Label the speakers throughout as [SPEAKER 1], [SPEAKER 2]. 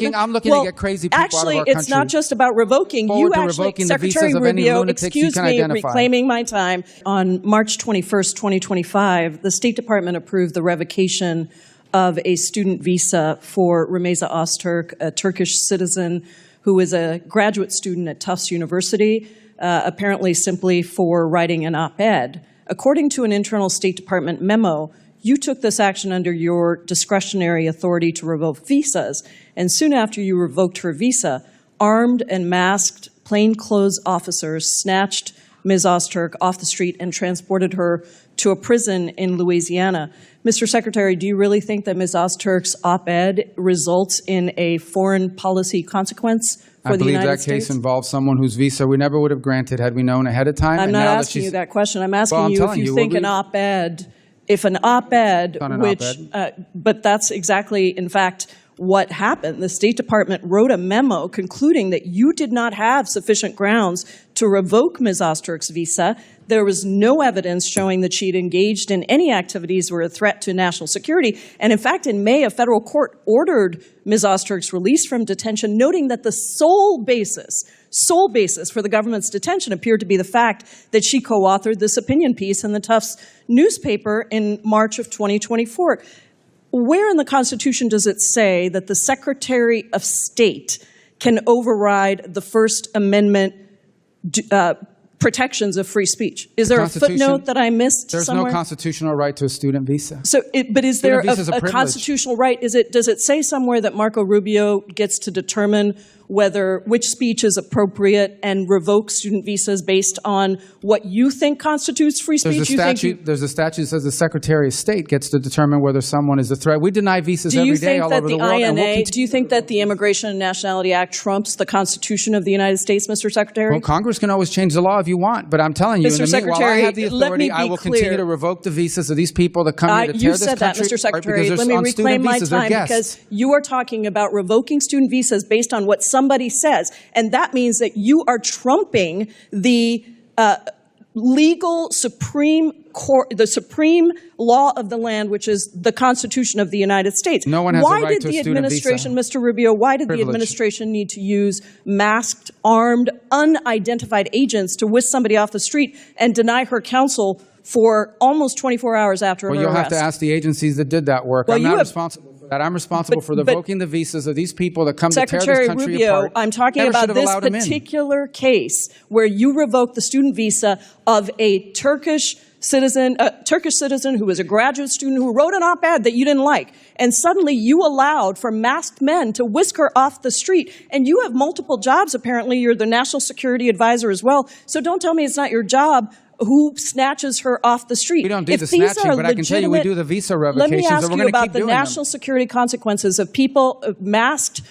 [SPEAKER 1] I'm looking to get crazy people out of our country.
[SPEAKER 2] Actually, it's not just about revoking. You actually, Secretary Rubio, excuse me, reclaiming my time. On March 21st, 2025, the State Department approved the revocation of a student visa for Rumeysa Öztürk, a Turkish citizen who is a graduate student at Tufts University, apparently simply for writing an op-ed. According to an internal State Department memo, you took this action under your discretionary authority to revoke visas, and soon after you revoked her visa, armed and masked plainclothes officers snatched Ms. Öztürk off the street and transported her to a prison in Louisiana. Mr. Secretary, do you really think that Ms. Öztürk's op-ed results in a foreign policy consequence for the United States?
[SPEAKER 1] I believe that case involves someone whose visa we never would have granted had we known ahead of time.
[SPEAKER 2] I'm not asking you that question. I'm asking you if you think an op-ed, if an op-ed, which, but that's exactly, in fact, what happened. The State Department wrote a memo concluding that you did not have sufficient grounds to revoke Ms. Öztürk's visa. There was no evidence showing that she'd engaged in any activities were a threat to national security. And in fact, in May, a federal court ordered Ms. Öztürk's release from detention, noting that the sole basis for the government's detention appeared to be the fact that she co-authored this opinion piece in the Tufts newspaper in March of 2024. Where in the Constitution does it say that the Secretary of State can override the First Amendment protections of free speech? Is there a footnote that I missed somewhere?
[SPEAKER 1] There's no constitutional right to a student visa.
[SPEAKER 2] So, but is there a constitutional right? Does it say somewhere that Marco Rubio gets to determine which speech is appropriate and revoke student visas based on what you think constitutes free speech?
[SPEAKER 1] There's a statute that says the Secretary of State gets to determine whether someone is a threat. We deny visas every day all over the world.
[SPEAKER 2] Do you think that the Immigration and Nationality Act trumps the Constitution of the United States, Mr. Secretary?
[SPEAKER 1] Well, Congress can always change the law if you want, but I'm telling you, while I have the authority, I will continue to revoke the visas of these people that come here to tear this country apart.
[SPEAKER 2] You said that, Mr. Secretary. Let me reclaim my time because you are talking about revoking student visas based on what somebody says, and that means that you are trumping the legal supreme court, the supreme law of the land, which is the Constitution of the United States.
[SPEAKER 1] No one has a right to a student visa.
[SPEAKER 2] Mr. Rubio, why did the administration need to use masked, armed, unidentified agents to whisk somebody off the street and deny her counsel for almost 24 hours after her arrest?
[SPEAKER 1] Well, you'll have to ask the agencies that did that work. I'm not responsible for that. I'm responsible for revoking the visas of these people that come to tear this country apart.
[SPEAKER 2] I'm talking about this particular case where you revoked the student visa of a Turkish citizen who was a graduate student who wrote an op-ed that you didn't like. And suddenly you allowed for masked men to whisk her off the street. And you have multiple jobs, apparently. You're the national security advisor as well. So don't tell me it's not your job. Who snatches her off the street?
[SPEAKER 1] We don't do the snatching, but I can tell you we do the visa revocations.
[SPEAKER 2] Let me ask you about the national security consequences of people, masked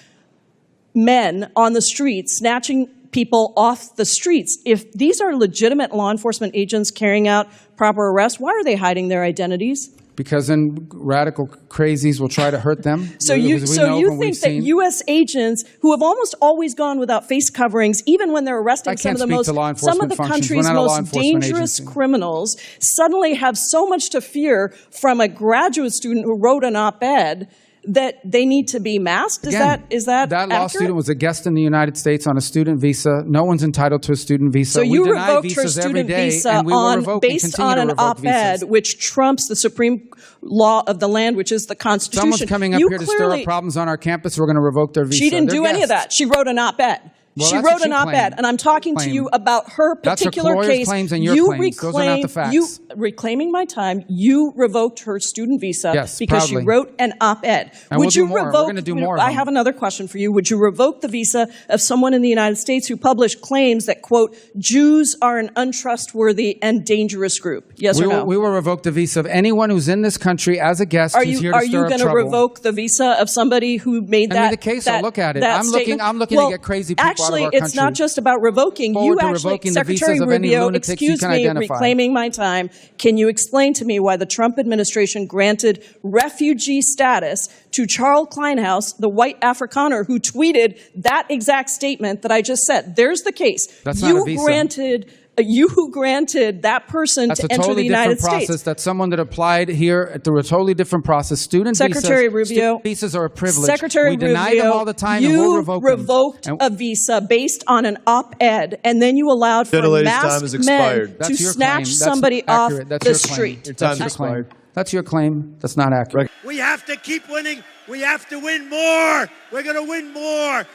[SPEAKER 2] men on the streets, snatching people off the streets. If these are legitimate law enforcement agents carrying out proper arrests, why are they hiding their identities?
[SPEAKER 1] Because then radical crazies will try to hurt them.
[SPEAKER 2] So you think that U.S. agents who have almost always gone without face coverings, even when they're arresting some of the country's most dangerous criminals, suddenly have so much to fear from a graduate student who wrote an op-ed that they need to be masked? Is that
[SPEAKER 1] that law student was a guest in the United States on a student visa. No one's entitled to a student visa.
[SPEAKER 2] So you revoked her student visa based on an op-ed which trumps the supreme law of the land, which is the Constitution.
[SPEAKER 1] Someone's coming up here to stir up problems on our campus. We're going to revoke their visa.
[SPEAKER 2] She didn't do any of that. She wrote an op-ed. She wrote an op-ed, and I'm talking to you about her particular case.
[SPEAKER 1] Claims and your claims. Those are not the facts.
[SPEAKER 2] Reclaiming my time, you revoked her student visa because she wrote an op-ed.
[SPEAKER 1] And we're going to do more.
[SPEAKER 2] I have another question for you. Would you revoke the visa of someone in the United States who published claims that, quote, Jews are an untrustworthy and dangerous group? Yes or no?
[SPEAKER 1] We will revoke the visa of anyone who's in this country as a guest who's here to stir up trouble.
[SPEAKER 2] Are you going to revoke the visa of somebody who made that?
[SPEAKER 1] Send me the case. I'll look at it. I'm looking to get crazy people out of our country.
[SPEAKER 2] It's not just about revoking. You actually, Secretary Rubio, excuse me, reclaiming my time. Can you explain to me why the Trump administration granted refugee status to Charles Kleinhaus, the white Afrikaner who tweeted that exact statement that I just said? There's the case.
[SPEAKER 1] That's not a visa.
[SPEAKER 2] You granted You granted that person to enter the United States. That's a totally different process.
[SPEAKER 1] That's someone that applied here through a totally different process.
[SPEAKER 2] Secretary Rubio,
[SPEAKER 1] visas are a privilege.
[SPEAKER 2] Secretary Rubio,
[SPEAKER 1] deny them all the time, and we'll revoke them.
[SPEAKER 2] Revoked a visa based on an op-ed, and then you allowed for masked men to snatch somebody off the street.
[SPEAKER 3] Your time is expired.
[SPEAKER 1] That's your claim. That's not accurate.
[SPEAKER 4] We have to keep winning. We have to win more. We're going to win more.